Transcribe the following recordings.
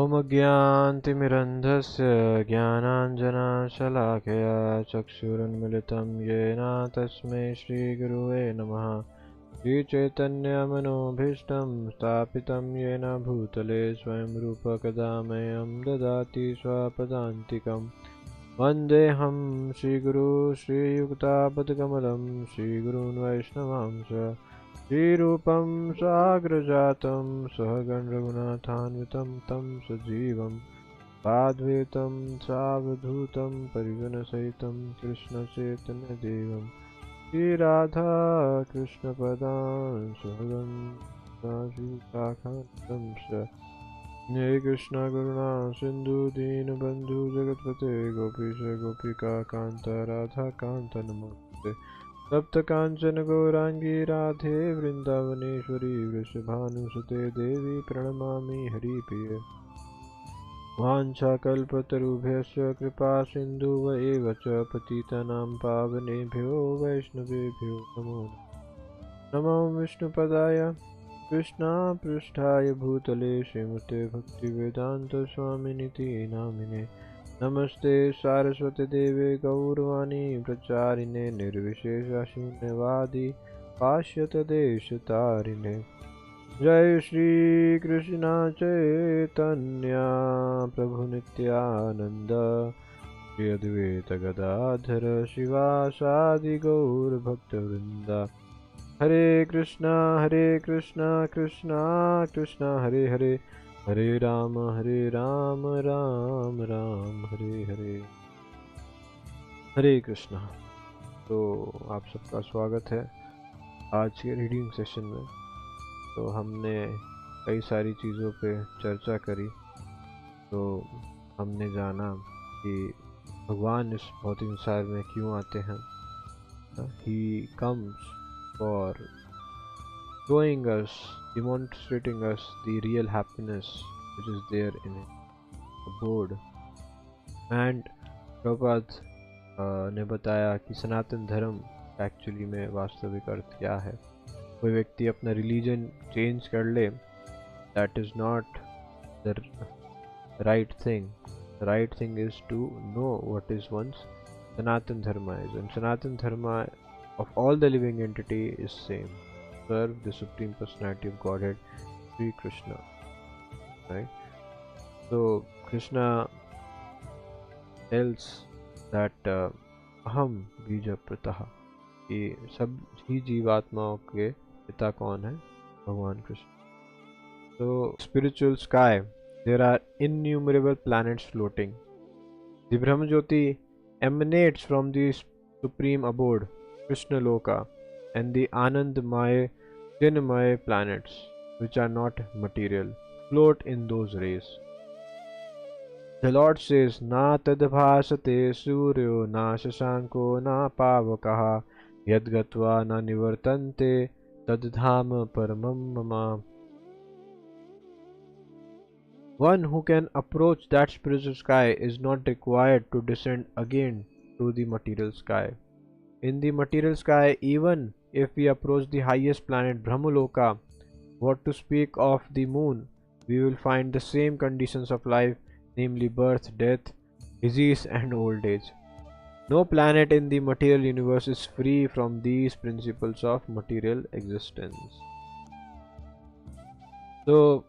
ॐ अज्ञानतिमिरन्धस्य ज्ञानाञ्जनशलाकया चक्षुरुन्मिलितं येन तस्मै श्रीगुरुवे नमः। श्रीचैतन्यमनोभीष्टं स्थापितं येन भूतले स्वयं रूपकदा मह्यं ददाति स्वपदान्तिकम्। वन्देऽहं श्रीगुरु श्रीयुक्तापदकमलं श्रीगुरून् वैष्णवांश श्रीरूपं साग्रजातं सहगण रघुनाथान्वितं तं सजीवं साद्वैतं सावधूतं परिजनसहितं कृष्णचैतन्यदेवं श्रीराधा कृष्णपदान् सहगं साखान्तं च। हे कृष्ण करुणा सिन्धु दीनबन्धु जगत्पते गोपीश गोपिका कान्त राधा कान्त नमोस्तुते। तप्त कांचन गौरांगी राधे वृंदावनेश्वरी वृषभानुसुते देवी प्रणमामि हरिप्रिये। वाञ्छाकल्पतरुभ्यश्च कृपा सिन्धुव च पतितानां पावनेभ्यो वैष्णवेभ्यो नमो नमो विष्णुपदाय कृष्णापृष्ठाय भूतले श्रीमते भक्तिवेदान्त स्वामिनिति नामिने। नमस्ते सारस्वती देवे गौरवाणी प्रचारिणे निर्विशेषशून्यवादी पाश्चात्यदेशतारिणे। जय श्री कृष्ण चैतन्य प्रभु नित्यानंद श्री अद्वैत गदाधर शिवासादि गौर भक्तवृंद। हरे कृष्णा कृष्णा कृष्णा हरे हरे, हरे राम राम राम हरे हरे। हरे कृष्णा। तो आप सबका स्वागत है आज के रीडिंग सेशन में। तो हमने कई सारी चीज़ों पे चर्चा करी। तो हमने जाना कि भगवान इस भौतिक संसार में क्यों आते हैं। He comes for showing us, demonstrating us the real happiness which is there in a abode. And Prabhupada ने बताया कि सनातन धर्म एक्चुअली में वास्तविक अर्थ क्या है। कोई व्यक्ति अपना रिलीजन चेंज कर ले, that is not the right thing. The right thing is to know what is one's Sanatan Dharma is, and Sanatan Dharma of all the living entity is same: serve the Supreme Personality of Godhead, Sri Krishna. Right? So Krishna tells that aham bija pratah, कि सब ही जीवात्माओं के पिता कौन है? भगवान Krishna. So spiritual sky, there are innumerable planets floating. The Brahma Jyoti emanates from the supreme abode Krishna Loka, and the Anandmaya Chinmaya planets, which are not material, float in those rays. The Lord says, Na tadbhasate suryo na shashanko na pavakaha yadgatva na nivartante taddham paramam mama. One who can approach that spiritual sky is not required to descend again to the material sky. In the material sky, even if we approach the highest planet Brahmaloka, what to speak of the moon, we will find the same conditions of life, namely birth, death, disease and old age. No planet in the material universe is free from these principles of material existence. So,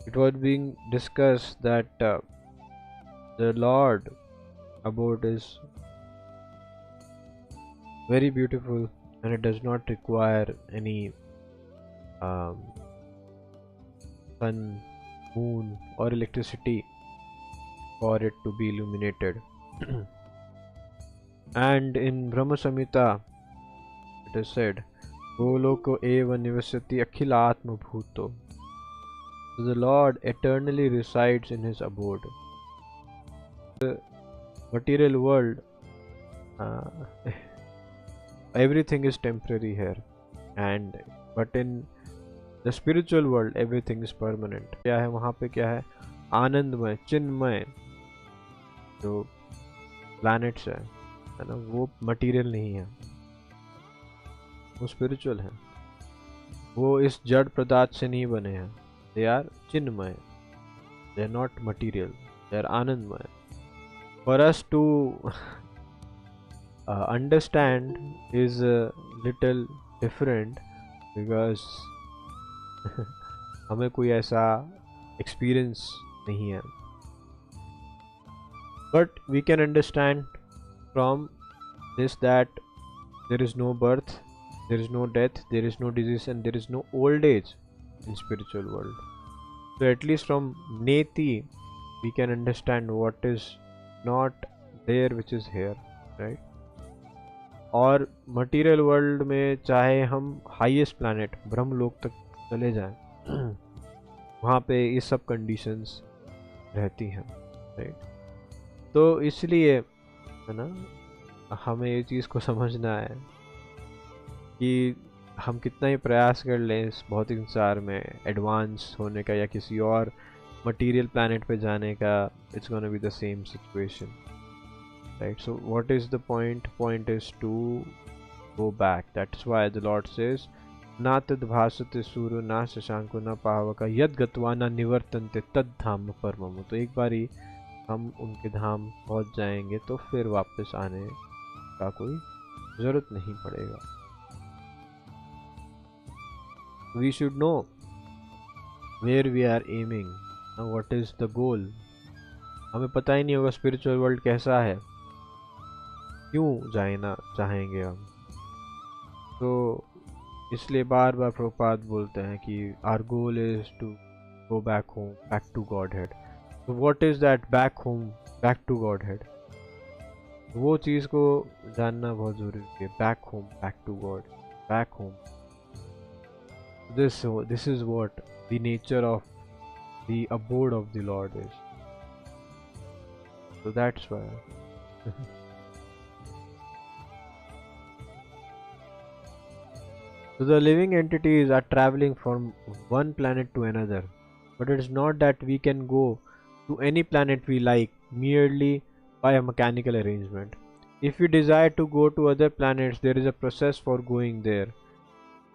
it was being discussed that the Lord abode is very beautiful, and it does not require any sun, moon or electricity for it to be illuminated. And in Brahma Samhita it is said, Goloko eva nivasyati akhilatma bhuto. So the Lord eternally resides in his abode. The material world, everything is temporary here, but in the spiritual world everything is permanent. क्या है वहाँ पे? क्या है? आनंदमय, चिन्मय जो planets है ना, वो material नहीं है, वो spiritual है। वो इस जड़ पदार्थ से नहीं बने हैं. They are chinmay, they are not material, they are anandamay. For us to understand is a little different because हमें कोई ऐसा experience नहीं है. But we can understand from this that there is no birth, there is no death, there is no disease, and there is no old age in spiritual world. So at least from Neti we can understand what is not there which is here, right? और material world में चाहे हम highest planet ब्रह्मलोक तक चले जाएं वहाँ पे ये सब कंडीशंस रहती हैं, राइट? तो इसलिए है ना, हमें ये चीज़ को समझना है कि हम कितना ही प्रयास कर लें इस भौतिक संसार में एडवांस होने का या किसी और मटीरियल प्लैनेट पे जाने का, it's gonna be the same situation. Right, so what is the point? Point is to go back. That's why the Lord says, "Na tad bhasate suru na shashanko na pavaka yad gatva na nivartante tad dham parmam." तो एक बारी हम उनके धाम पहुंच जाएंगे तो फिर वापस आने का कोई जरूरत नहीं पड़ेगा. We should know where we are aiming. Now what is the goal? हमें पता ही नहीं होगा स्पिरिचुअल वर्ल्ड कैसा है, क्यों जाना चाहेंगे हम. तो इसलिए बार बार प्रभुपाद बोलते हैं कि our goal is to go back home, back to godhead. तो what is that back home, back to godhead? वो चीज़ को जानना बहुत ज़रूरी है. Back home, back to god, back home. This is what the nature of the abode of the lord is. So that's why. So the living entities are traveling from one planet to another, but it is not that we can go to any planet we like merely by a mechanical arrangement. If we desire to go to other planets, there is a process for going there.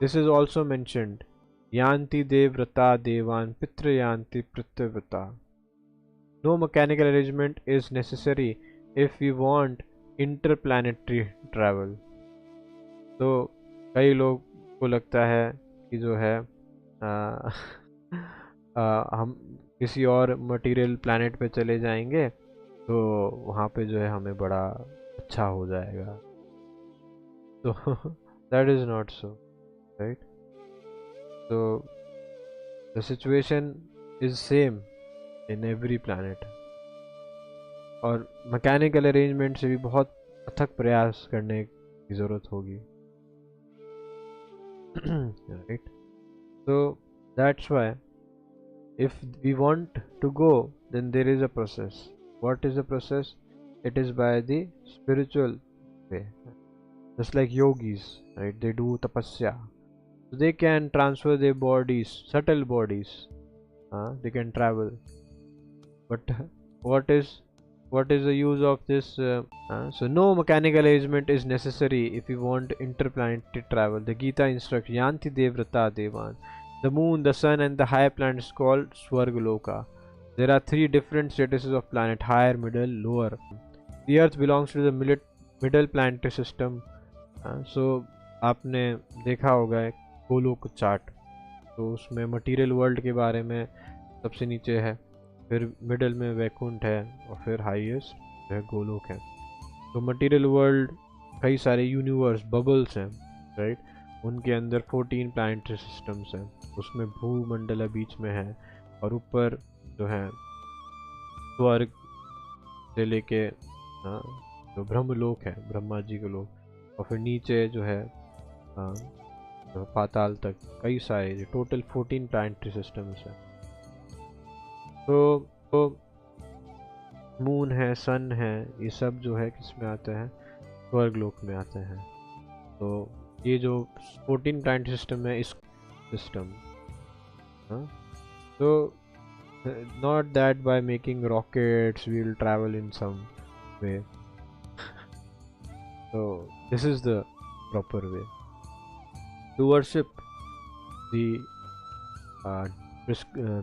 This is also mentioned. Yanti devrata devan pitrayanti prityavrata. No mechanical arrangement is necessary if we want interplanetary travel. तो कई लोग को लगता है कि जो है हम किसी और मटेरियल प्लैनेट पे चले जाएंगे तो वहाँ पे जो है हमें बड़ा अच्छा हो जाएगा. तो that is not so, right? So the situation is same in every planet. और मैकेनिकल अरेंजमेंट से भी बहुत अथक प्रयास करने की ज़रूरत होगी. Right? So that's why if we want to go, then there is a process. What is the process? It is by the spiritual way. Just like yogis, right? They do tapasya. So they can transfer their bodies, subtle bodies. They can travel. But what is the use of this? So no mechanical arrangement is necessary if we want interplanetary travel. The Gita instructs Yanti Devrata Devan. The moon, the sun and the higher planets called Swargaloka. There are 3 different statuses of planet: higher, middle, lower. The earth belongs to the middle planetary system. So आपने देखा होगा Golok chart, तो उसमें material world के बारे में सबसे नीचे है, फिर मिडल में वैकुंठ है और फिर हाईएस्ट जो है गोलोक है. तो मटेरियल वर्ल्ड कई सारे यूनिवर्स बबल्स हैं, राइट? उनके अंदर 14 प्लैनेटरी सिस्टम्स हैं. उसमें भूमंडल बीच में है और ऊपर जो है स्वर्ग से लेके जो ब्रह्मलोक है, ब्रह्मा जी का लोक, और फिर नीचे जो है तो पाताल तक कई सारे, जो टोटल 14 प्लैनेटरी सिस्टम्स हैं. तो मून है, सन है, ये सब जो है किस में आते हैं? स्वर्गलोक में आते हैं. तो ये जो 14 प्लैनेट सिस्टम है, इस सिस्टम तो not that by making rockets we will travel in some way. तो this is the proper way to worship the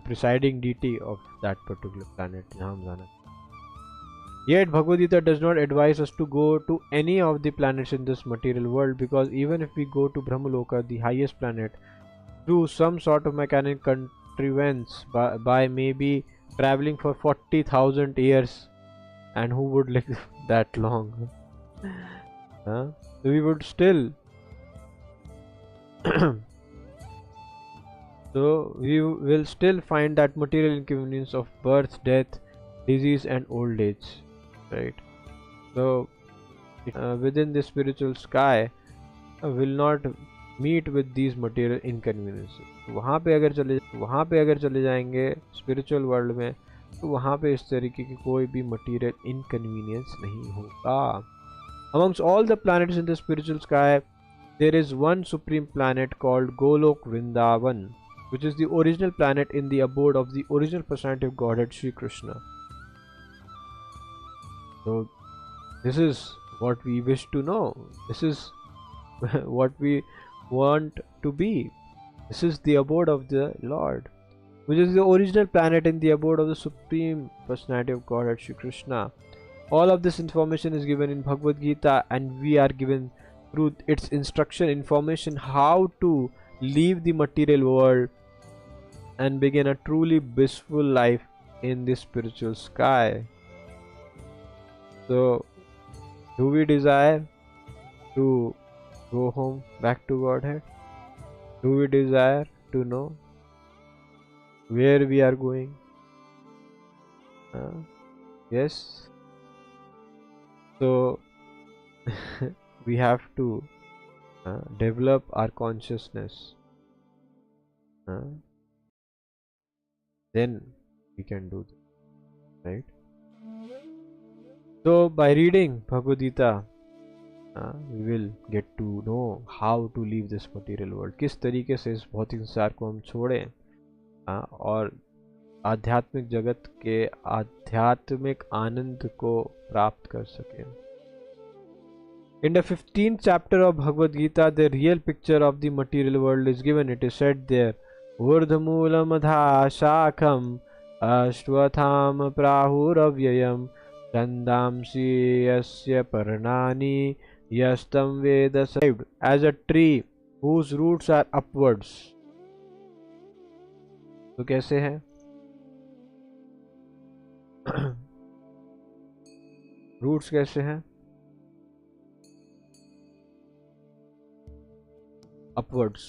presiding deity of that particular planet. Yet Bhagavad Gita does not advise us to go to any of the planets in this material world, because even if we go to Brahmaloka, the highest planet, through some sort of mechanical contrivance by maybe traveling for 40,000 years, and who would live that long? Huh? We would still so we will still find that material inconvenience of birth, death, disease and old age, right? So within the spiritual sky will not meet with these material inconveniences. वहाँ पे अगर चले जाएंगे spiritual world में, तो वहाँ पे इस तरीके की कोई भी material inconvenience नहीं होगा. Amongst all the planets in the spiritual sky, there is one supreme planet called Golok Vrindavan, which is the original planet in the abode of the original personality of Godhead Sri Krishna. So this is what we wish to know. This is what we want to be. This is the abode of the Lord, which is the original planet in the abode of the supreme personality of Godhead Sri Krishna. All of this information is given in Bhagavad Gita, and we are given through its instruction information how to leave the material world and begin a truly blissful life in the spiritual sky. So, do we desire to go home back to Godhead? Do we desire to know where we are going? Yes. So we have to develop our consciousness. Then we can do that, right? So by reading Bhagavad Gita, we will get to know how to leave this material world. किस तरीके से इस भौतिक संसार को हम छोड़ें और आध्यात्मिक जगत के आध्यात्मिक आनंद को प्राप्त कर सकें. In the 15th chapter of Bhagavad Gita, the real picture of the material world is given. It is said there, Urdhamulam adha shakham ashwatham prahuravyayam chandamsi yasya parnani yastam veda described as a tree whose roots are upwards. तो कैसे है? Roots कैसे हैं? upwards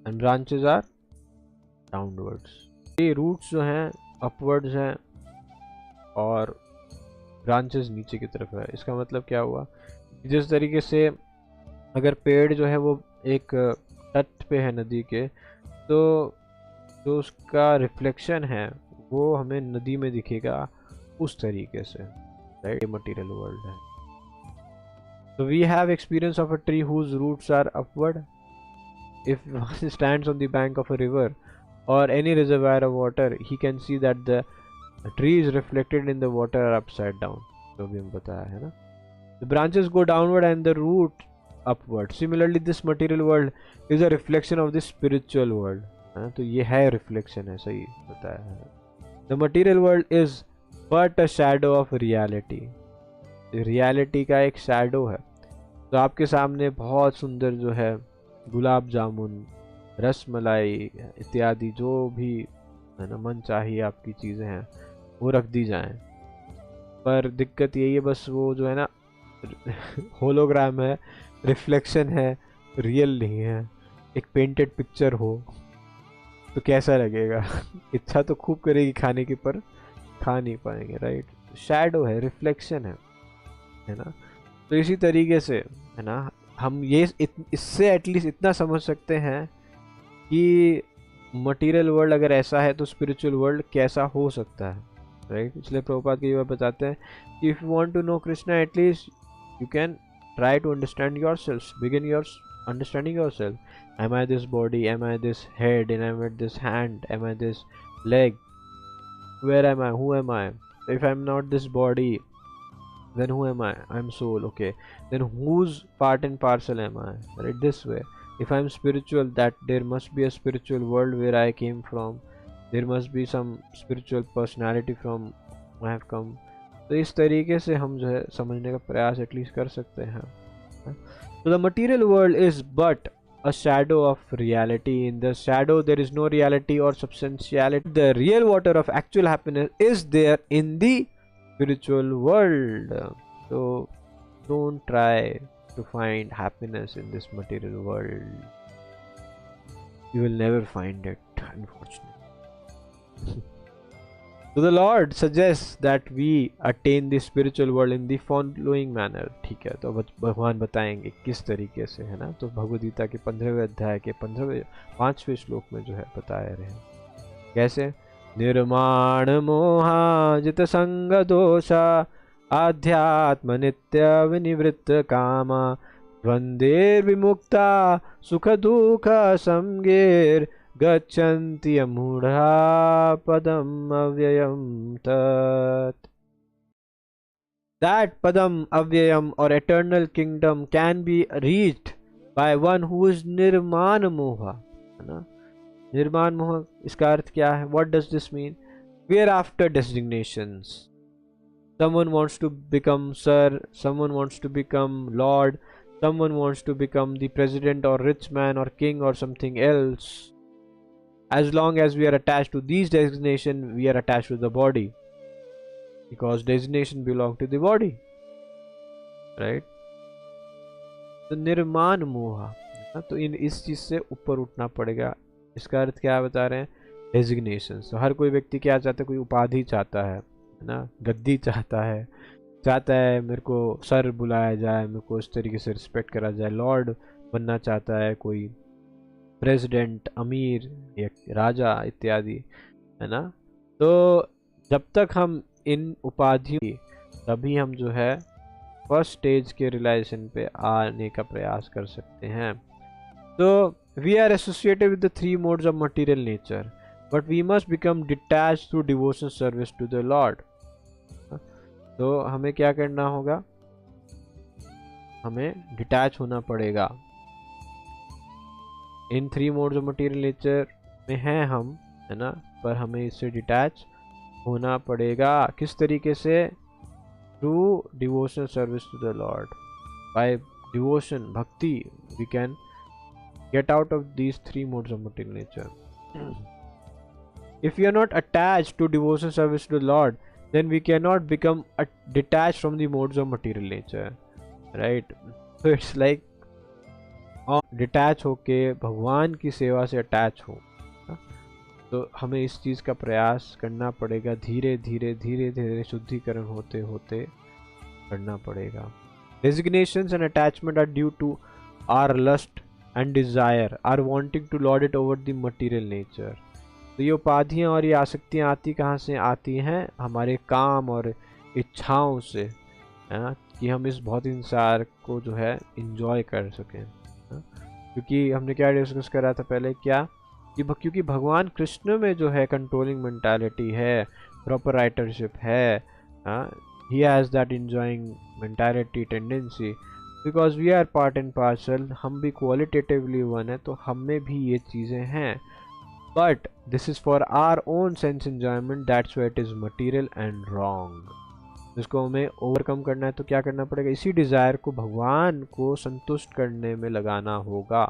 and branches are downwards. ये roots जो हैं upwards हैं और branches नीचे की तरफ है. इसका मतलब क्या हुआ? जिस तरीके से अगर पेड़ जो है वो एक तट पे है नदी के, तो जो उसका रिफ्लेक्शन है वो हमें नदी में दिखेगा उस तरीके से, राइट? मटेरियल वर्ल्ड है. So we have experience of a tree whose roots are upward. If one stands on the bank of a river or any reservoir of water, he can see that the trees reflected in the water are upside down. जो भी हम बताया है ना. The branches go downward and the root upward. Similarly, this material world is a reflection of the spiritual world. तो ये है reflection है, सही बताया है. The material world is but a shadow of reality. Reality का एक shadow है. तो आपके सामने बहुत सुंदर जो है गुलाब जामुन, रस मलाई इत्यादि जो भी है ना मन चाहिए आपकी चीज़ें हैं वो रख दी जाएं, पर दिक्कत यही है बस वो जो है ना होलोग्राम है, रिफ्लेक्शन है, रियल नहीं है. एक पेंटेड पिक्चर हो तो कैसा लगेगा? इच्छा तो खूब करेगी खाने की, पर खा नहीं पाएंगे, राइट? शैडो है, रिफ्लेक्शन है ना. तो इसी तरीके से है ना हम ये इससे एटलीस्ट इतना समझ सकते हैं कि मटेरियल वर्ल्ड अगर ऐसा है तो स्पिरिचुअल वर्ल्ड कैसा हो सकता है, राइट? इसलिए प्रभुपाद के ये बताते हैं कि if you want to know Krishna, at least you can try to understand yourself, begin your understanding yourself. Am I this body? Am I this head? And am I this hand? Am I this leg? Where am I? Who am I? If I'm not this body, then who am I? I'm soul. Okay. Then whose part and parcel am I? Right? This way. if I'm spiritual, that there must be a spiritual world where I came from, there must be some spiritual personality from I have come. तो इस तरीके से हम जो है समझने का प्रयास एटलीस्ट कर सकते हैं. So the material world is but a shadow of reality. In the shadow there is no reality or substantiality. The real water of actual happiness is there in the spiritual world. So don't try to find happiness in this material world. You will never find it, unfortunately. So the Lord suggests that we attain the spiritual world in the following manner. ठीक है, तो भगवान बताएंगे किस तरीके से, है ना. तो भगवद गीता के 15वें अध्याय के 5वें श्लोक में जो है बता रहे हैं कैसे. निर्माण मोहाजित संग दोषा आध्यात्म नित्य विनिवृत्त कामा द्वंद्वेर विमुक्ता सुख दुख संगेर गच्छन्ति अमूढ़ा पदम अव्ययम तात. That padam avyayam or eternal kingdom can be reached by one who is nirman moha, है ना. निर्माण मोह, इसका अर्थ क्या है? What does this mean? We are after designations. Someone wants to become sir, someone wants to become lord, someone wants to become the president or rich man or king or something else. As long as we are attached to these designations, we are attached to the body, because designation belong to the body, right? तो निर्माण मोह, तो इस चीज से ऊपर उठना पड़ेगा. इसका अर्थ क्या बता रहे हैं? डेजिग्नेशन. तो हर कोई व्यक्ति क्या चाहता है? कोई उपाधि चाहता है ना, गद्दी चाहता है मेरे को सर बुलाया जाए, मेरे को इस तरीके से रिस्पेक्ट करा जाए. लॉर्ड बनना चाहता है कोई, प्रेसिडेंट, अमीर या राजा इत्यादि, है ना. तो जब तक हम इन उपाधियों, तभी हम जो है फर्स्ट स्टेज के रियलाइजेशन पे आने का प्रयास कर सकते हैं. तो we are associated with the 3 modes of material nature, but we must become detached through devotion service to the lord. तो हमें क्या करना होगा? हमें डिटैच होना पड़ेगा. इन 3 मोड्स ऑफ मटेरियल नेचर में हैं हम, है ना, पर हमें इससे डिटैच होना पड़ेगा. किस तरीके से? Through devotional service to the lord. By devotion, bhakti, we can get out of these 3 modes of material nature. If we are not attached to devotional service to the Lord, then we cannot become detached from the modes of material nature, right? So it's like detach होके भगवान की सेवा से attach हो. तो हमें इस चीज़ का प्रयास करना पड़ेगा. धीरे धीरे शुद्धिकरण होते होते करना पड़ेगा. Designations and attachment are due to our lust and desire, our wanting to lord it over the material nature. तो ये उपाधियाँ और ये आसक्तियाँ आती कहाँ से? आती हैं हमारे काम और इच्छाओं से, है ना, कि हम इस भौतिक संसार को जो है इंजॉय कर सकें. क्योंकि हमने क्या डिस्कस करा था पहले, क्या कि क्योंकि भगवान कृष्ण में जो है कंट्रोलिंग मेंटालिटी है, प्रॉपर राइटरशिप है, he has that enjoying mentality tendency, because we are part and parcel. हम भी क्वालिटेटिवली वन है, तो हम में भी ये चीज़ें हैं. But this is for our own sense enjoyment, that's why it is material and wrong. इसको हमें ओवरकम करना है, तो क्या करना पड़ेगा? इसी डिज़ायर को भगवान को संतुष्ट करने में लगाना होगा.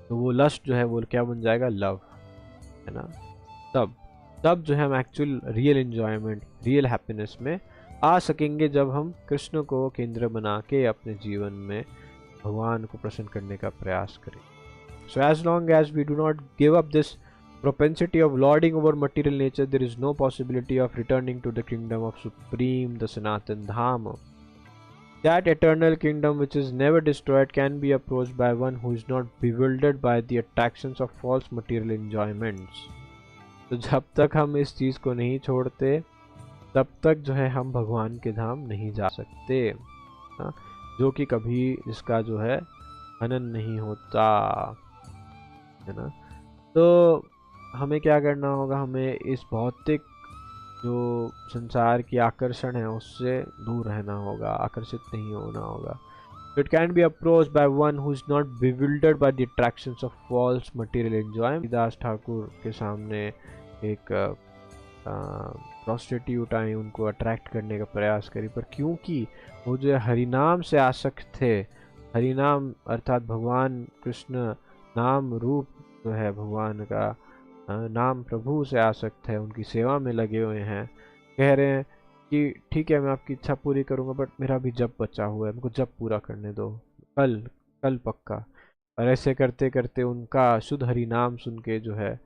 तो वो लस्ट जो है वो क्या बन जाएगा? लव, है ना. तब जो है हम actual real enjoyment, real happiness में आ सकेंगे, जब हम कृष्ण को केंद्र बना के अपने जीवन में भगवान को प्रसन्न करने का प्रयास करें. So as long as we do not give up this propensity of lording over material nature, there is no possibility of returning to the kingdom of Supreme, the Sanatan Dhama. That eternal kingdom which is never destroyed can be approached by one who is not bewildered by the attractions of false material enjoyments. तो जब तक हम इस चीज़ को नहीं छोड़ते, तब तक जो है हम भगवान के धाम नहीं जा सकते, जो कि कभी इसका जो है हनन नहीं होता, है ना. तो हमें क्या करना होगा? हमें इस भौतिक जो संसार की आकर्षण है उससे दूर रहना होगा, आकर्षित नहीं होना होगा. It can be approached by one who is not bewildered by the attractions of false material enjoyment. दास ठाकुर के सामने एक प्रोस्टिट्यूट आई, उनको अट्रैक्ट करने का प्रयास करी, पर क्योंकि वो जो हरिनाम से आसक्त थे, हरिनाम अर्थात भगवान कृष्ण नाम रूप जो है भगवान का नाम प्रभु से आसक्त है, उनकी सेवा में लगे हुए हैं, कह रहे हैं कि ठीक है मैं आपकी इच्छा पूरी करूंगा, बट मेरा भी जप बचा हुआ है, मुझको जप पूरा करने दो, कल कल पक्का। और ऐसे करते करते उनका शुद्ध हरि नाम सुन के जो है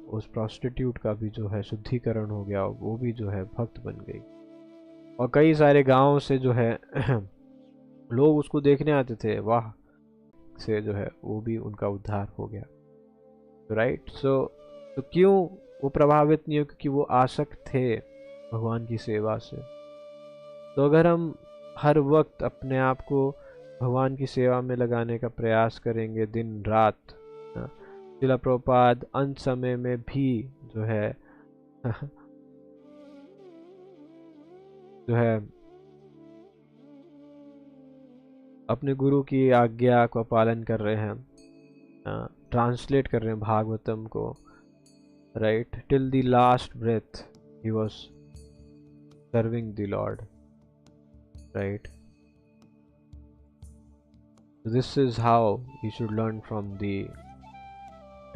उस प्रोस्टिट्यूट का भी जो है शुद्धिकरण हो गया, वो भी जो है भक्त बन गई। और कई सारे गांव से जो है लोग उसको देखने आते थे, वाह से जो है वो भी उनका उद्धार हो गया। राइट, तो क्यों वो प्रभावित नहीं हो? क्योंकि वो आसक्त थे भगवान की सेवा से। तो अगर हम हर वक्त अपने आप को भगवान की सेवा में लगाने का प्रयास करेंगे दिन रात, श्रील प्रभुपाद अंत समय में भी जो है अपने गुरु की आज्ञा का पालन कर रहे हैं, ट्रांसलेट कर रहे हैं भागवतम को, right, till the last breath he was serving the lord, right. This is how you should learn from the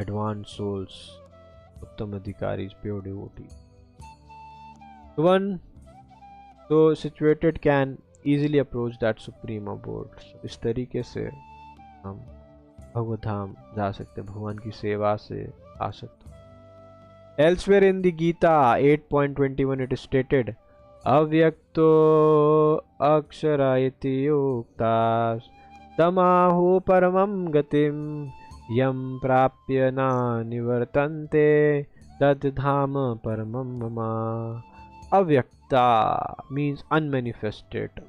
advanced souls, उत्तम अधिकारीज, pure devotees. One so situated can easily approach that supreme abode. इस तरीके से हम भगवत धाम जा सकते, भगवान की सेवा से आ सकते। Elsewhere in the Gita 8.21 it is stated, अव्यक्तो Akshara इति युक्ताः तमाहु परमं गतिम् यम प्राप्य न निवर्तन्ते तद धाम परमं मम। अव्यक्ता मीन्स अनमैनिफेस्टेड।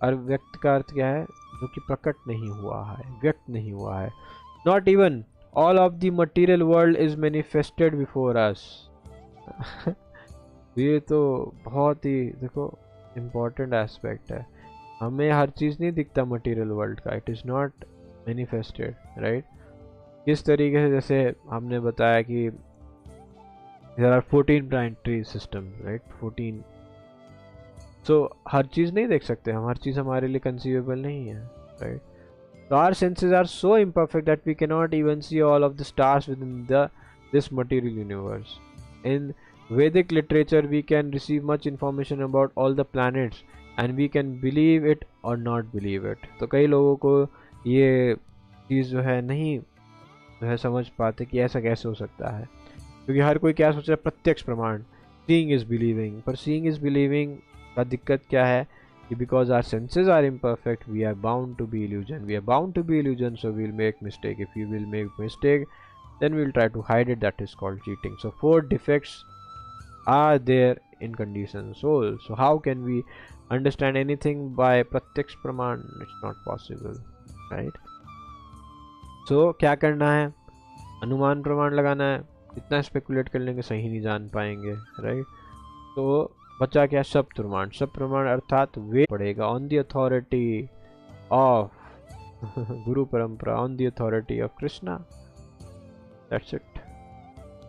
अव्यक्त का अर्थ क्या है? जो कि प्रकट नहीं हुआ है, व्यक्त नहीं हुआ है। Not even all of the material world is manifested before us. ये तो बहुत ही देखो इम्पोर्टेंट एस्पेक्ट है। हमें हर चीज़ नहीं दिखता मटीरियल वर्ल्ड का, it is not manifested, right. किस तरीके से, जैसे हमने बताया कि there are 14 planetary system, right, 14। So हर चीज़ नहीं देख सकते हम, हर चीज़ हमारे लिए कंसीवेबल नहीं है, right. So our senses are so imperfect that we cannot even see all of the stars within this material universe. In Vedic literature, we can receive much information about all the planets, and we can believe it or not believe it. तो कई लोगों को ये चीज़ जो है नहीं जो है समझ पाते कि ऐसा कैसे हो सकता है, क्योंकि हर कोई क्या सोच रहा है, प्रत्यक्ष प्रमाण, seeing is believing। पर seeing is believing का दिक्कत क्या है कि because our senses are imperfect, we are bound to be illusion. We are bound to be illusion, so we'll make mistake. If we will make mistake, then we'll try to hide it. That is called cheating. So 4 defects are there in conditioned soul. So how can we understand anything by pratyaksh praman? It's not possible, right? So क्या करना है? अनुमान प्रमाण लगाना है। इतना speculate कर लेंगे सही नहीं जान पाएंगे, राइट। तो बचा क्या? सब प्रमाण। सब प्रमाण अर्थात वे पड़ेगा on the authority of guru parampara, on the authority of Krishna. That's it.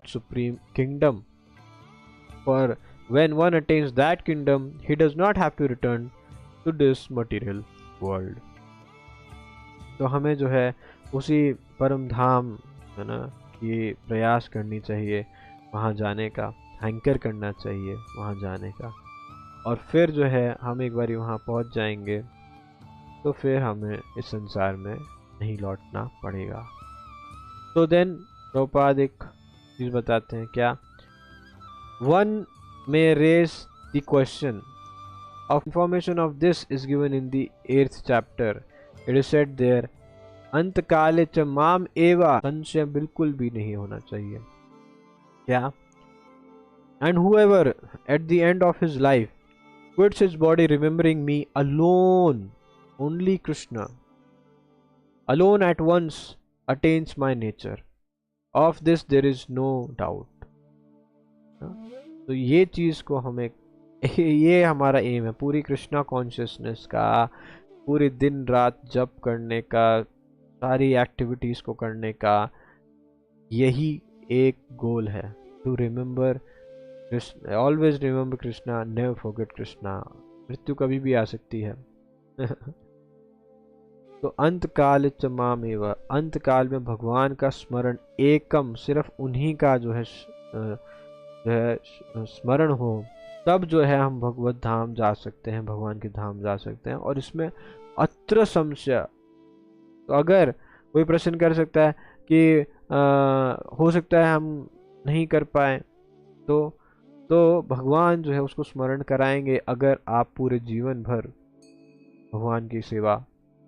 Supreme kingdom. For when one attains that kingdom, he does not have to return to this material world. तो हमें जो है उसी परम धाम है ना कि प्रयास करनी चाहिए, वहाँ जाने का, हैंकर करना चाहिए वहाँ जाने का। और फिर जो है हम एक बार वहाँ पहुँच जाएंगे तो फिर हमें इस संसार में नहीं लौटना पड़ेगा। तो देन प्रभुपाद एक चीज़ बताते हैं, क्या? One may raise the question of information of this is given in the 8th chapter. It is said there, अंत काले च माम एवा। संशय बिल्कुल भी नहीं होना चाहिए। क्या? And whoever at the end of his life quits his body remembering me alone, only Krishna, alone at once attains my nature. Of this there is no doubt. तो ये चीज़ को हमें ये हमारा एम है पूरी कृष्णा कॉन्शियसनेस का, पूरे दिन रात जप करने का, सारी एक्टिविटीज को करने का, यही एक गोल है। To remember Krishna, always remember Krishna, never forget Krishna. मृत्यु कभी भी आ सकती है। तो अंत काल च मामेव, अंत काल में भगवान का स्मरण एकम, सिर्फ उन्हीं का जो है स्मरण हो, तब जो है हम भगवत धाम जा सकते हैं, भगवान के धाम जा सकते हैं। और इसमें अत्र संशय, तो अगर कोई प्रश्न कर सकता है कि हो सकता है हम नहीं कर पाए, तो भगवान जो है उसको स्मरण कराएंगे, अगर आप पूरे जीवन भर भगवान की सेवा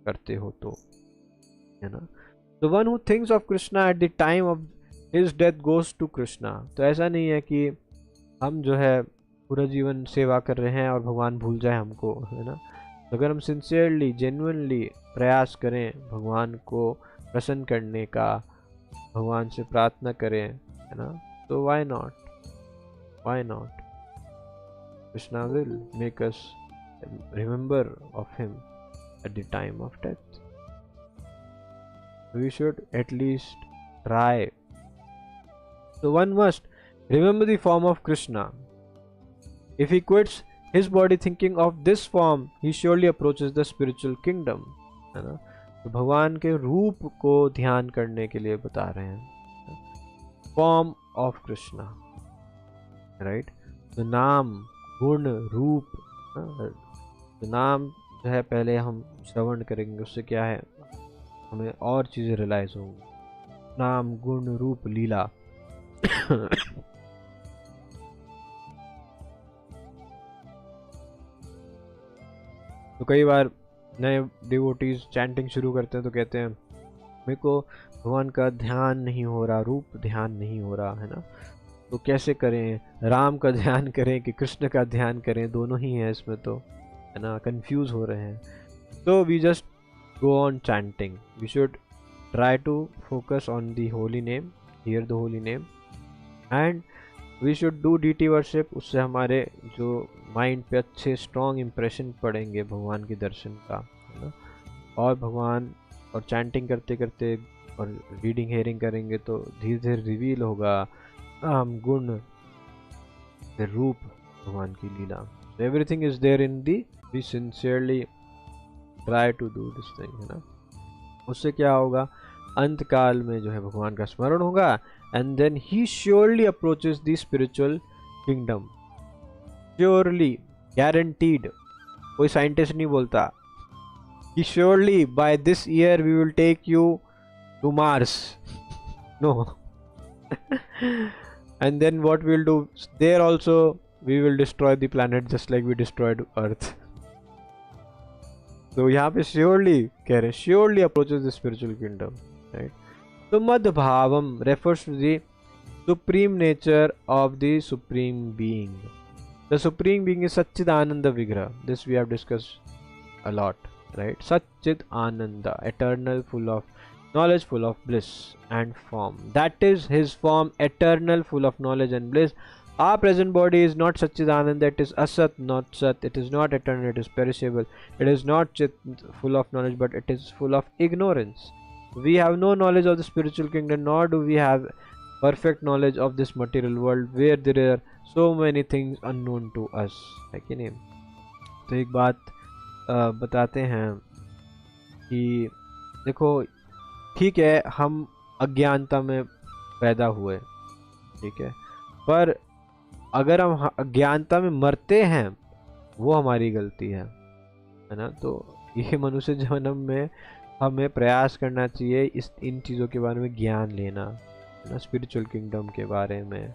करते हो तो, है ना। The one who thinks of Krishna at the time of his death goes to Krishna. तो ऐसा नहीं है कि हम जो है पूरा जीवन सेवा कर रहे हैं और भगवान भूल जाए हमको, है ना। तो अगर हम सिंसियरली, जेन्युइनली प्रयास करें भगवान को प्रसन्न करने का, भगवान से प्रार्थना करें, है ना, तो why not, why not, Krishna will make us remember of him at the time of death. We should at least try. So one must remember the form of Krishna. If he quits his body thinking of this form, he surely approaches the spiritual kingdom. है ना। तो भगवान के रूप को ध्यान करने के लिए बता रहे हैं, फॉर्म ऑफ कृष्णा, राइट। तो नाम, गुण, रूप, तो नाम जो है पहले हम श्रवण करेंगे, उससे क्या है हमें और चीजें रियलाइज होंगी, नाम, गुण, रूप, लीला। तो कई बार नए डिवोटीज चैंटिंग शुरू करते हैं तो कहते हैं मेरे को भगवान का ध्यान नहीं हो रहा, रूप ध्यान नहीं हो रहा, है ना। तो कैसे करें, राम का ध्यान करें कि कृष्ण का ध्यान करें, दोनों ही है इसमें, तो है ना, कंफ्यूज हो रहे हैं। तो we just go on chanting, we should try to focus on the holy name, hear the holy name, and we should do deity worship. उससे हमारे जो माइंड पे अच्छे स्ट्रॉन्ग इम्प्रेशन पड़ेंगे भगवान के दर्शन का, है ना। और भगवान, और चैंटिंग करते करते और रीडिंग हेयरिंग करेंगे तो धीरे धीरे रिवील होगा नाम, गुण, रूप, भगवान की लीला। Everything is there in the, we sincerely try to do this thing, है ना। उससे क्या होगा, अंत काल में जो है भगवान का स्मरण होगा, and then he surely approaches the spiritual kingdom. Surely, guaranteed, कोई साइंटिस्ट नहीं बोलता कि surely by this year we will take you to Mars, no. And then what we'll do there also, we will destroy the planet just like we destroyed earth. तो यहाँ पे surely कह रहे, surely approaches the spiritual kingdom, right? तो मद भावम refers to the supreme nature of the supreme being. The supreme being is Satchidananda Vigraha. This we have discussed a lot, right? Satchit Ananda, eternal, full of knowledge, full of bliss and form. That is his form, eternal, full of knowledge and bliss. Our present body is not Satchidananda, it is Asat, not Sat. It is not eternal, it is perishable. It is not Chit, full of knowledge, but it is full of ignorance. We have no knowledge of the spiritual kingdom, nor do we have perfect knowledge of this material world, where there are so many things unknown to us. है कि नहीं? तो एक बात बताते हैं कि देखो, ठीक है हम अज्ञानता में पैदा हुए, ठीक है, पर अगर हम अज्ञानता में मरते हैं वो हमारी गलती है ना। तो ये मनुष्य जन्म में हमें प्रयास करना चाहिए इस इन चीज़ों के बारे में ज्ञान लेना, है ना, स्पिरिचुअल किंगडम के बारे में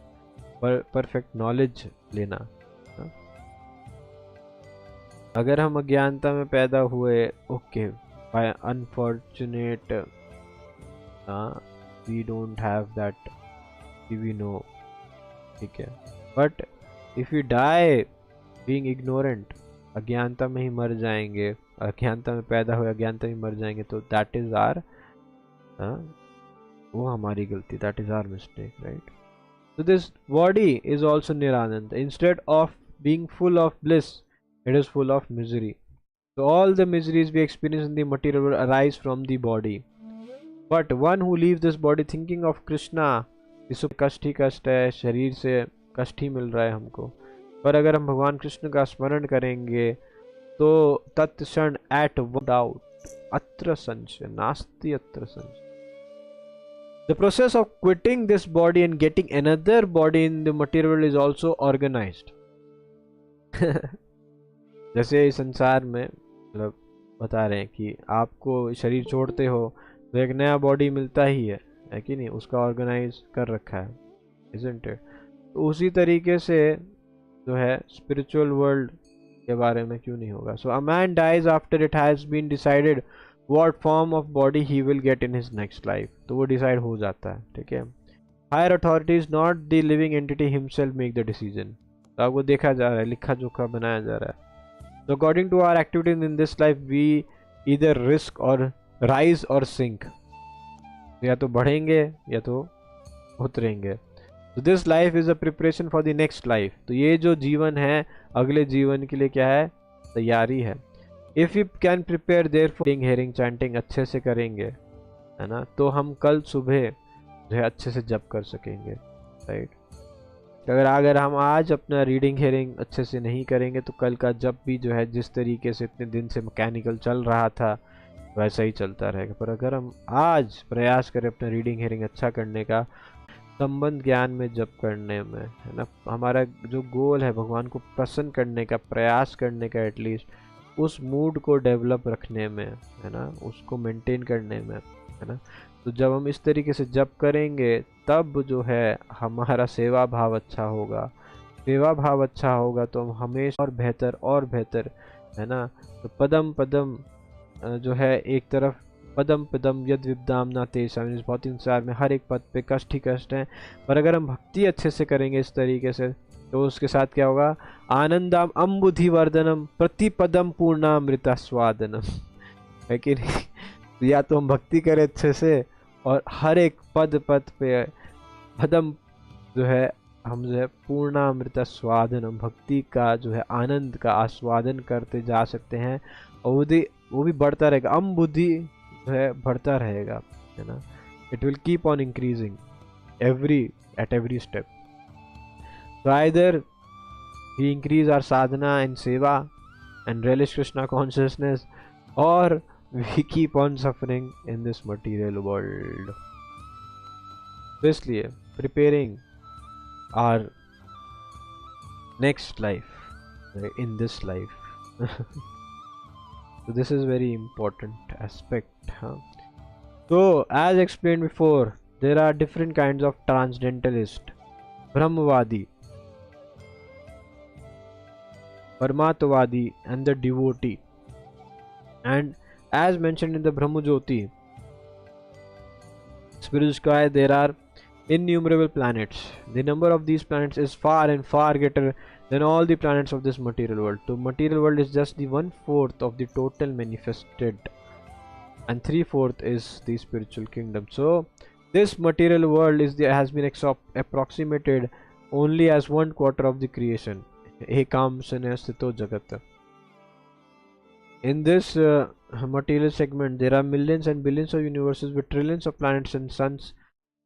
परफेक्ट नॉलेज लेना ना? अगर हम अज्ञानता में पैदा हुए, okay, by unfortunate we don't have that, we know, ठीक है, but if you die being ignorant, अज्ञानता में ही मर जाएंगे, अज्ञानता में पैदा हुए अज्ञानता में मर जाएंगे, तो दैट इज आर, वो हमारी गलती, that is our mistake, right. So this body is also Nirananda. Instead of being full of bliss, it is full of misery. So all the miseries we experience in the material world arise from the body. But one who leaves this body thinking of Krishna, इस कष्ट ही कष्ट है, शरीर से कष्ट ही मिल रहा है हमको, पर अगर हम भगवान कृष्ण का स्मरण करेंगे तो तत्क्षण एट डाउट अत्र संशय नास्ति अत्र संशय. The process of quitting this body and getting another body in the material world is also organized. जैसे इस संसार में मतलब बता रहे हैं कि आपको शरीर छोड़ते हो तो एक नया बॉडी मिलता ही है कि नहीं, उसका ऑर्गेनाइज कर रखा है, isn't it? तो उसी तरीके से जो है स्पिरिचुअल वर्ल्ड के बारे में क्यों नहीं होगा. So a man dies after it has been decided what form of body he will get in his next life. तो वो डिसाइड हो जाता है, ठीक है. Higher authorities not the living entity himself make the decision. तो आपको देखा जा रहा है, लिखा जोखा बनाया जा रहा है. तो according to our activities in this life we either risk or rise or sink, या तो बढ़ेंगे या तो उतरेंगे. तो this life is a preparation for the next life. तो ये जो जीवन है अगले जीवन के लिए क्या है, तैयारी है. If you can prepare their for hearing chanting अच्छे से करेंगे, है ना, तो हम कल सुबह जो है अच्छे से जप कर सकेंगे, राइट. अगर हम आज अपना रीडिंग हेयरिंग अच्छे से नहीं करेंगे तो कल का जप भी जो है जिस तरीके से इतने दिन से मैकेनिकल चल रहा था वैसा ही चलता रहेगा. पर अगर हम आज प्रयास करें अपना रीडिंग हेयरिंग अच्छा करने का, संबंध ज्ञान में जप करने में, है ना, हमारा जो गोल है भगवान को प्रसन्न करने का, प्रयास करने का, एटलीस्ट उस मूड को डेवलप रखने में, है ना, उसको मेंटेन करने में, है ना. तो जब हम इस तरीके से जप करेंगे तब जो है हमारा सेवा भाव अच्छा होगा. सेवा भाव अच्छा होगा तो हम हमेशा और बेहतर, है ना. तो पदम पदम जो है एक तरफ पदम पदम यद विद्याम ना तेषाम, इस भौतिक संसार में हर एक पद पे कष्ट ही कष्ट है. पर अगर हम भक्ति अच्छे से करेंगे इस तरीके से तो उसके साथ क्या होगा, आनंदम अम्बुधि वर्धनम प्रतिपदम पूर्णामृता स्वादनम, है कि नहीं. या तो हम भक्ति करें अच्छे से और हर एक पद पे पदम जो है हम जो है पूर्णामृता स्वादनम, भक्ति का जो है आनंद का आस्वादन करते जा सकते हैं. और वो भी बढ़ता रहेगा, अम्बुधि जो है बढ़ता रहेगा, है ना. It will keep on increasing at every step. So either we increase our sadhana and seva and relish Krishna consciousness, or we keep on suffering in this material world. So इसलिए preparing our next life in this life. So this is very important aspect. So as explained before, there are different kinds of transcendentalist, Brahmavadi, Paramatavadi and the devotee. And as mentioned in the Brahmajyoti spiritual sky, there are innumerable planets. The number of these planets is far and far greater than all the planets of this material world. So material world is just the 1/4 of the total manifested, and 3/4 is the spiritual kingdom. So this material world has been approximated only as 1/4 of the creation. Ekam sanastito jagat. In this material segment, there are millions and billions of universes with trillions of planets and suns,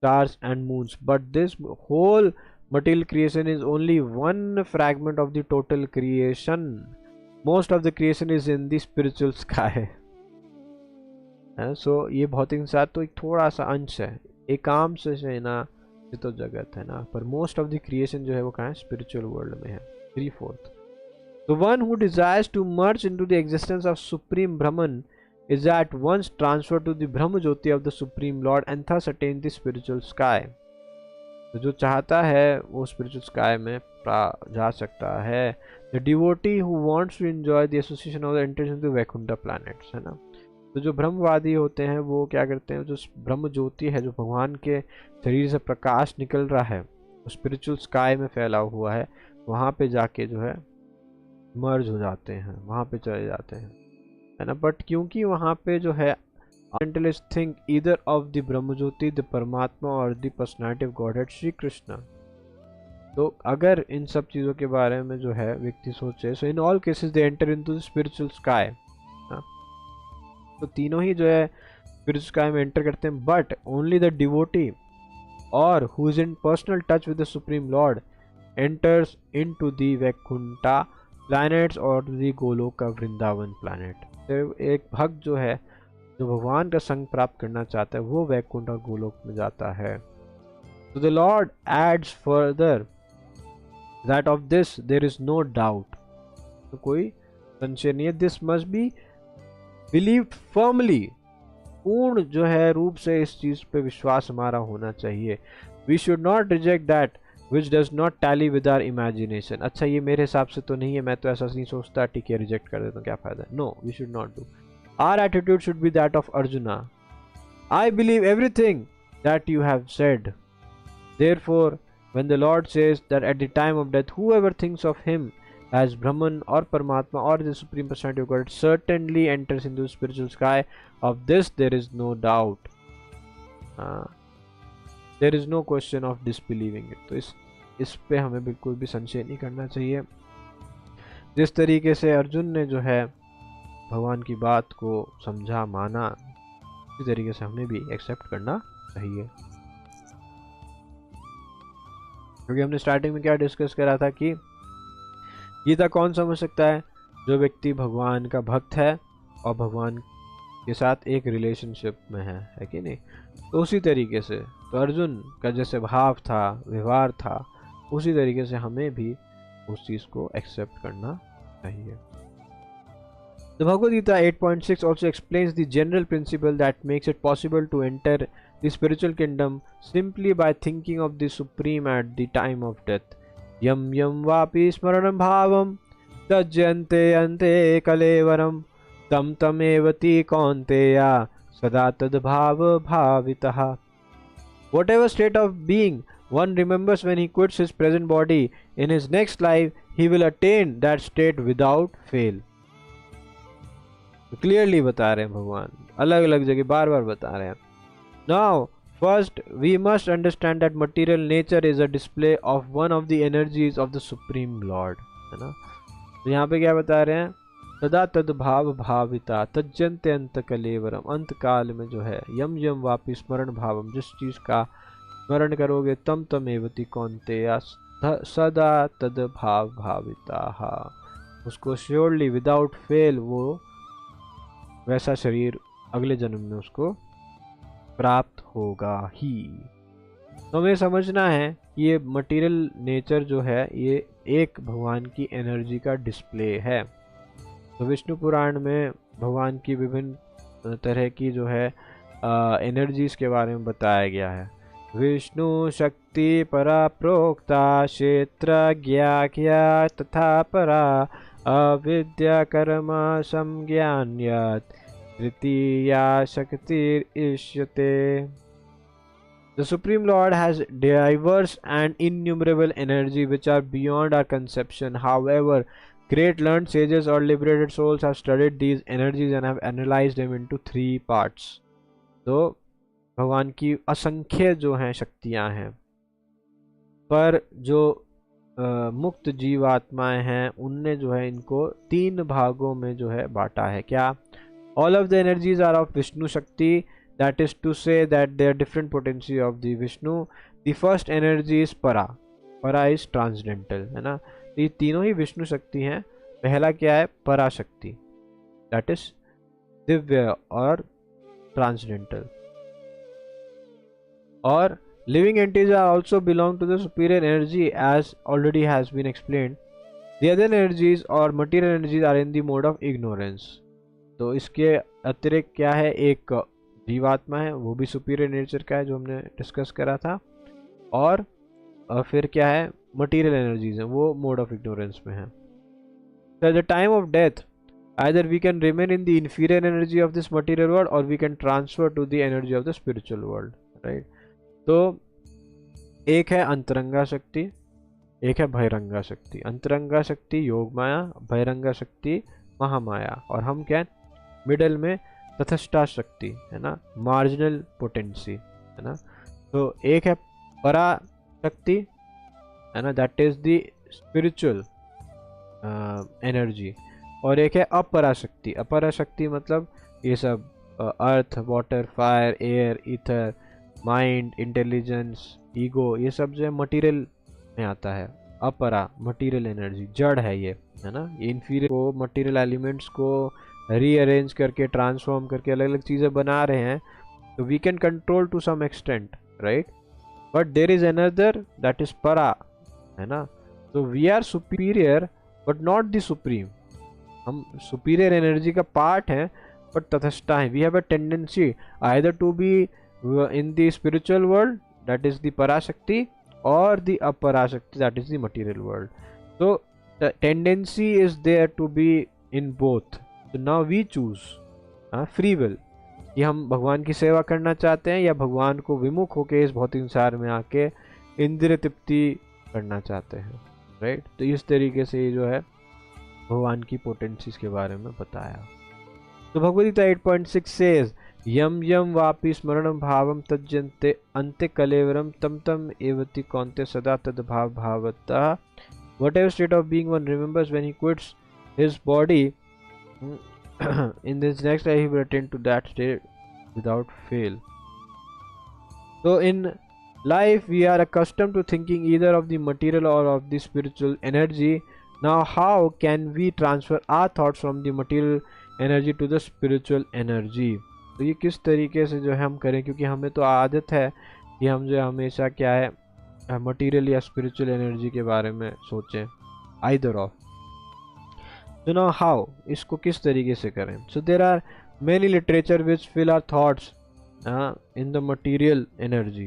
stars and moons. But this whole material creation is only one fragment of the total creation. Most of the creation is in the spiritual sky. So ये भौतिक संसार तो एक थोड़ा सा अंश है, एकाम से ना तो जगत है ना, पर मोस्ट ऑफ द क्रिएशन जो है वो कहाँ है, स्पिरिचुअल वर्ल्ड में है, 3/4. The one who desires to merge into the existence of Supreme Brahman is at once transferred to the Brahmajyoti of the Supreme Lord and thus attain the spiritual sky. तो जो चाहता है वो spiritual sky में जा सकता है. The devotee who wants to enjoy the association of the enters into the Vaikuntha planets, है ना. तो जो ब्रह्मवादी होते हैं वो क्या करते हैं, जो ब्रह्म ज्योति है, जो भगवान के शरीर से प्रकाश निकल रहा है, वो स्पिरिचुअल स्काई में फैला हुआ है, वहाँ पे जाके जो है मर्ज हो जाते हैं, वहाँ पे चले जाते हैं, है ना. बट क्योंकि वहाँ पे जो है mentalist think either of the Brahma Jyoti, the परमात्मा और the personality of godhead Shri Krishna. तो अगर इन सब चीज़ों के बारे में जो है व्यक्ति सोचे, so in all cases they enter into the spiritual sky. तो तीनों ही जो है स्पिरिचुअल स्काई में एंटर करते हैं, बट ओनली द डिवोटी और who is in personal touch with the supreme Lord enters into the Vaikuntha planets और द गोलोक का वृंदावन प्लैनेट। तो एक भक्त जो है, जो भगवान का संग प्राप्त करना चाहता है, वो वैकुंठ और गोलोक में जाता है। तो the lord adds further that of this there is no doubt, तो कोई संशय नहीं है, this must be believed firmly, पूर्ण जो है रूप से इस चीज पे विश्वास हमारा होना चाहिए। We should not reject that which does not tally with our imagination. अच्छा ये मेरे हिसाब से तो नहीं है, मैं तो ऐसा नहीं सोचता, ठीक है रिजेक्ट कर देता हूँ, क्या फायदा है। No, we should not do. Our attitude should be that of Arjuna, I believe everything that you have said. Therefore, when the Lord says that at the time of death, whoever thinks of him as Brahman or Paramatma or the Supreme Personality of God certainly enters into the spiritual sky. Of this, there is no doubt. There is no question of disbelieving it. तो इस पे हमें बिल्कुल भी संशय नहीं करना चाहिए। जिस तरीके से अर्जुन ने जो है भगवान की बात को समझा, माना, इसी तरीके से हमें भी एक्सेप्ट करना चाहिए। क्योंकि हमने स्टार्टिंग में क्या डिस्कस करा था कि गीता कौन समझ सकता है, जो व्यक्ति भगवान का भक्त है और भगवान के साथ एक रिलेशनशिप में है कि नहीं। तो उसी तरीके से तो अर्जुन का जैसे भाव था, व्यवहार था, उसी तरीके से हमें भी उस चीज़ को एक्सेप्ट करना चाहिए। The Bhagavad Gita 8.6 also explains the general principle that makes it possible to enter the spiritual kingdom simply by thinking of the Supreme at the time of death. Yam yam vapi smaranam bhavam tajyante ante kalevaram tam tam evati kaunteya sada tad bhava bhavitaha. Whatever state of being one remembers when he quits his present body, in his next life he will attain that state without fail. Clearly बता रहे हैं भगवान, अलग अलग जगह बार बार बता रहे हैं। Now first we must understand that material nature is a display of one of the energies of the supreme lord, है ना। तो यहाँ पे क्या बता रहे हैं, सदा तद भाव भाविता तज्जन्ते अंत कलेवरम, अंत काल में जो है यम यम वापि स्मरण भावम, जिस चीज का स्मरण करोगे तम तम एवति कौन्तेय सदा तद भाव भाविता, उसको श्योरली विदाउट फेल वो वैसा शरीर अगले जन्म में उसको प्राप्त होगा ही। तो हमें समझना है कि ये मटेरियल नेचर जो है ये एक भगवान की एनर्जी का डिस्प्ले है। तो विष्णु पुराण में भगवान की विभिन्न तरह की जो है एनर्जीज के बारे में बताया गया है। विष्णु शक्ति परा प्रोक्ता क्षेत्र ज्ञाख्या तथा परा अविद्या कर्मा संज्ञान्यात् तृतीया शक्तिर इष्यते। The Supreme Lord has diverse and innumerable energy which are beyond our conception. However, great learned sages or liberated souls have studied these energies and have analyzed them into 3 parts. तो भगवान की असंख्य जो हैं शक्तियां हैं, पर जो मुक्त जीवात्माएं हैं उनने जो है इनको 3 भागों में जो है बांटा है। क्या? All of the energies are of Vishnu Shakti, that is to say that they are different potency of the Vishnu. The first energy is Para. Para is transcendental, है ना। ये तीनों ही विष्णु शक्ति हैं। पहला क्या है? परा शक्ति, that is दिव्य और transcendental। और living entities are also belong to the superior energy as already has been explained. The other energies or material energies are in the mode of ignorance. तो इसके अतिरिक्त क्या है, एक जीवात्मा है वो भी सुपीरियर नेचर का है जो हमने डिस्कस करा था, और फिर क्या है मटेरियल एनर्जीज हैं वो मोड ऑफ इग्नोरेंस में है। Eight the time of death either we can remain in the inferior energy of this material world or we can transfer to the energy of the spiritual world, right? तो एक है अंतरंगा शक्ति, एक है बहिरंगा शक्ति। अंतरंगा शक्ति योग माया, बहिरंगा शक्ति महामाया, और हम क्या मिडल में तथस्था शक्ति, है ना, मार्जिनल पोटेंसी, है ना। तो एक है परा शक्ति, है ना, that is the spiritual energy, और एक है अपरा शक्ति। अपरा शक्ति मतलब ये सब earth, water, fire, air, ether, mind, intelligence, ego, ये सब जो है मटेरियल में आता है। अपरा मटेरियल एनर्जी, जड़ है ये, है ना। ये इन्फीरियर को, मटेरियल एलिमेंट्स को रीअरेंज करके, ट्रांसफॉर्म करके अलग अलग चीज़ें बना रहे हैं, तो we can control to some extent, right. But there is another that is para, है ना। तो we are superior but not the supreme. हम सुपीरियर एनर्जी का पार्ट हैं बट तटस्था है। We have a tendency either to be in the spiritual world that is the parashakti, और the aparashakti that is the material world. So the tendency is there to be in both. So now we choose free will कि हम भगवान की सेवा करना चाहते हैं या भगवान को विमुख होके इस भौतिक संसार में आके इंद्रिय तृप्ति करना चाहते हैं, राइट। तो इस तरीके से ये जो है भगवान की पोटेंसीज के बारे में बताया। तो भगवद गीता 8.6 सेज यम यम वापि स्मरणं भावं त्यज्यन्ते अन्ते कलेवरम तम तम एवति कौन्ते सदा तद भाव भावतः। Whatever state of being one remembers when he quits his body, in this next life he will attain to that state without fail. So in life we are accustomed to thinking either of the material or of the spiritual energy. Now how can we transfer our thoughts from the material energy to the spiritual energy? तो ये किस तरीके से जो है हम करें, क्योंकि हमें तो आदत है कि हम जो हमेशा क्या है मटेरियल या स्पिरिचुअल एनर्जी के बारे में सोचें, आइदर ऑफ। तो नाउ हाउ, इसको किस तरीके से करें। So there are many literature which fill our thoughts in the material energy.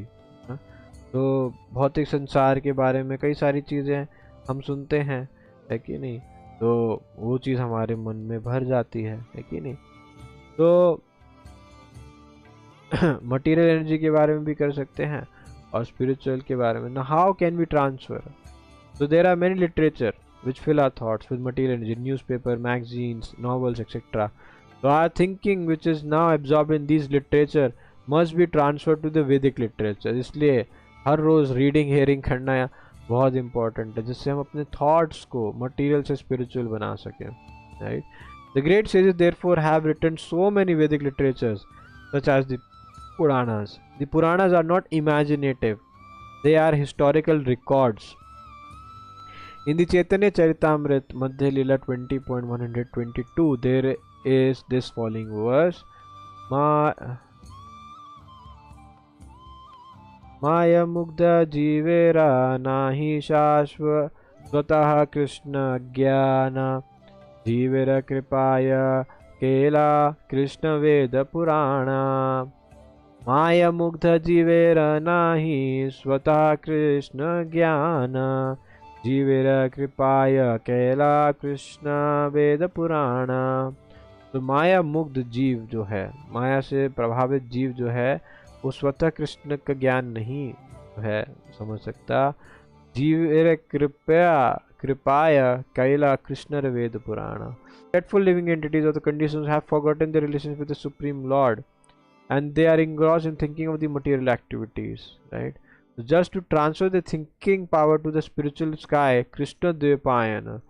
तो भौतिक संसार के बारे में कई सारी चीज़ें हम सुनते हैं, है कि नहीं, तो वो चीज़ हमारे मन में भर जाती है कि नहीं। तो मटेरियल एनर्जी के बारे में भी कर सकते हैं और स्पिरिचुअल के बारे में। ना how can we transfer. So there are many literature which fill our thoughts with material energy, newspaper, magazines, novels, etc. So our thinking which is now absorbed in these literature must be transferred to the Vedic literature. इसलिए हर रोज reading hearing करना बहुत important है, जिससे हम अपने thoughts को material से spiritual बना सकें, right? The great sages therefore have written so many Vedic literatures such as the Puranas. The Puranas are not imaginative, they are historical records. In the Chaitanya Charitamrita Madhya Lila 20.122 there is this following verse: Maya Mugdha Jivera Nahi Shashvatah Krishna Jnana Jivera Kripaya Kela Krishna Veda Purana. Maya Mugdha Jivera Nahi Swatah Krishna Jnana जीवेरा कृपाय कैला कृष्ण वेद पुराणा। तो माया मुग्ध जीव जो है, माया से प्रभावित जीव जो है, वो स्वतः कृष्ण का ज्ञान नहीं है समझ सकता। जीवेरा कृपाय कैला कृष्ण वेद पुराणा। Dreadful living entities of the conditions have forgotten their relations with the Supreme Lord and they are engrossed in thinking of the material activities, right? So just to transfer the thinking power to the spiritual sky, Krishna Dvipayana,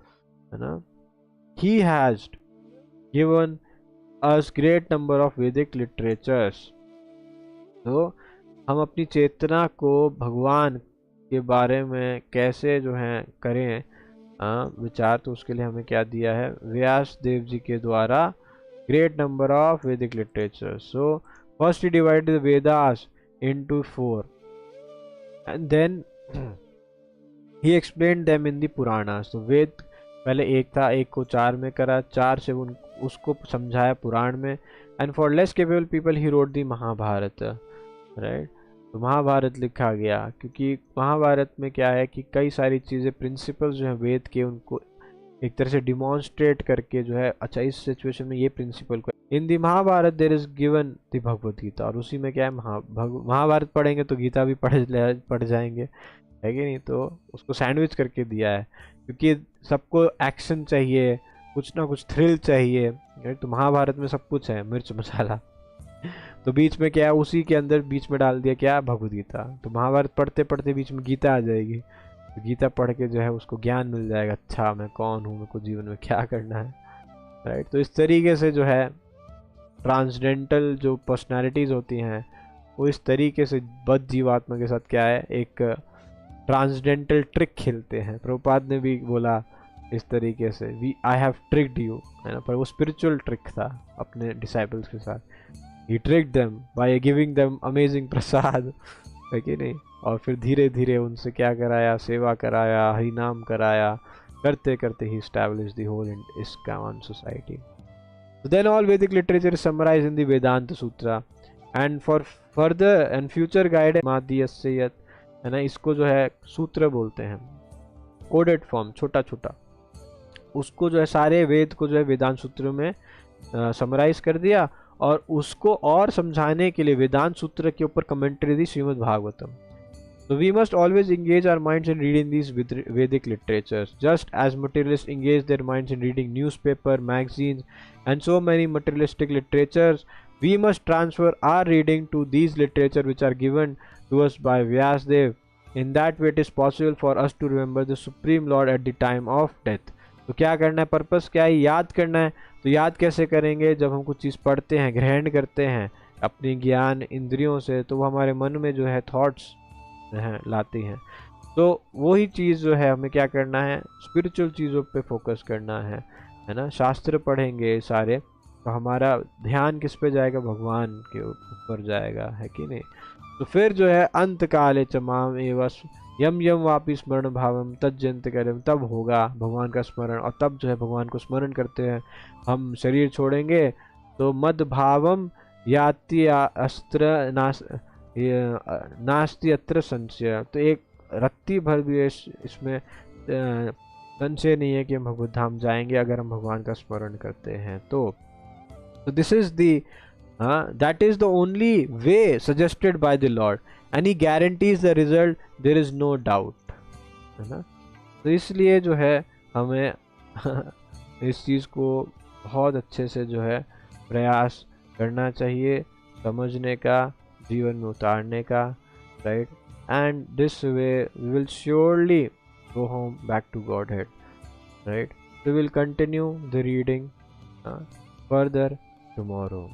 he has given us great number of Vedic literatures. तो हम अपनी चेतना को भगवान के बारे में कैसे जो है करें विचार, तो उसके लिए हमें क्या दिया है, व्यास देव जी के द्वारा great number of Vedic literature. So first he divided the Vedas into 4 and then he explained them in the Puranas. तो वेद पहले एक था, एक को 4 में करा, 4 से उसको समझाया पुराण में। And for less capable people he wrote the Mahabharata, right. तो महाभारत लिखा गया क्योंकि महाभारत में क्या है कि कई सारी चीज़ें, प्रिंसिपल्स जो हैं वेद के, उनको एक तरह से डिमॉन्स्ट्रेट करके जो है, अच्छा इस सिचुएशन में ये प्रिंसिपल को इन दी Mahabharat there is given the Bhagavad Gita. और उसी में क्या है, महाभारत पढ़ेंगे तो गीता भी पढ़ जाएंगे, है कि नहीं। तो उसको सैंडविच करके दिया है क्योंकि सबको एक्शन चाहिए, कुछ ना कुछ थ्रिल चाहिए, तो महाभारत में सब कुछ है, मिर्च मसाला। तो बीच में क्या है, उसी के अंदर बीच में डाल दिया क्या, भगवद गीता। तो महाभारत पढ़ते पढ़ते बीच में गीता आ जाएगी, तो गीता पढ़ के जो है उसको ज्ञान मिल जाएगा, अच्छा मैं कौन हूँ, मेरे को जीवन में क्या करना है, राइट। तो इस तरीके से जो है ट्रांसडेंटल जो पर्सनालिटीज़ होती हैं वो इस तरीके से बद्ध जीवात्मा के साथ क्या है, एक ट्रांसडेंटल ट्रिक खेलते हैं। प्रभुपाद ने भी बोला इस तरीके से, we I have tricked you, है ना, पर वो स्पिरिचुअल ट्रिक था अपने डिसाइपल्स के साथ। He tricked them by giving them amazing prasad, है कि नहीं, और फिर धीरे धीरे उनसे क्या कराया, सेवा कराया, हरि नाम कराया, करते करते ही established the whole iskcon society. So then all Vedic literature is summarized in the Vedanta Sutra, and for further and future guidance माध्यस्य यत्, है ना, इसको जो है सूत्र बोलते हैं, कोडेड फॉर्म, छोटा छोटा, उसको जो है सारे वेद को जो है वेदांत सूत्रों में समराइज कर दिया, और उसको और समझाने के लिए वेदांत सूत्र के ऊपर commentary the Shrimad Bhagavatam. So we must always engage our minds in reading these Vedic literatures, just as materialists engage their minds in reading newspaper, magazines, and so many materialistic literatures. We must transfer our reading to these literature which are given to us by Vyasdev. In that way, it is possible for us to remember the Supreme Lord at the time of death. तो क्या करना है, purpose क्या है, याद करना है। तो याद कैसे करेंगे, जब हम कुछ चीज़ पढ़ते हैं, ग्रहण करते हैं अपनी ज्ञान इंद्रियों से, तो वो हमारे मन में जो है थॉट्स लाती हैं। तो वही चीज़ जो है हमें क्या करना है, स्पिरिचुअल चीज़ों पे फोकस करना है ना। शास्त्र पढ़ेंगे सारे तो हमारा ध्यान किस पे जाएगा, भगवान के ऊपर जाएगा, है कि नहीं। तो फिर जो है अंत काले च माम एवं यम यम वापि स्मरण भावम तज्जंत करम, तब होगा भगवान का स्मरण, और तब जो है भगवान को स्मरण करते हैं हम शरीर छोड़ेंगे तो मद भावम याति अस्त्र नास्ति अत्र संशय। तो एक रत्ती भर भी इसमें संशय नहीं है कि हम भगवत धाम जाएंगे अगर हम भगवान का स्मरण करते हैं। तो this is the that is the only way suggested by the lord and he guarantees the result, there is no doubt, है ना। तो इसलिए जो है हमें इस चीज़ को बहुत अच्छे से जो है प्रयास करना चाहिए, समझने का, जीवन में उतारने का, right. And this way we will surely go home back to Godhead, right? We will continue the reading further tomorrow.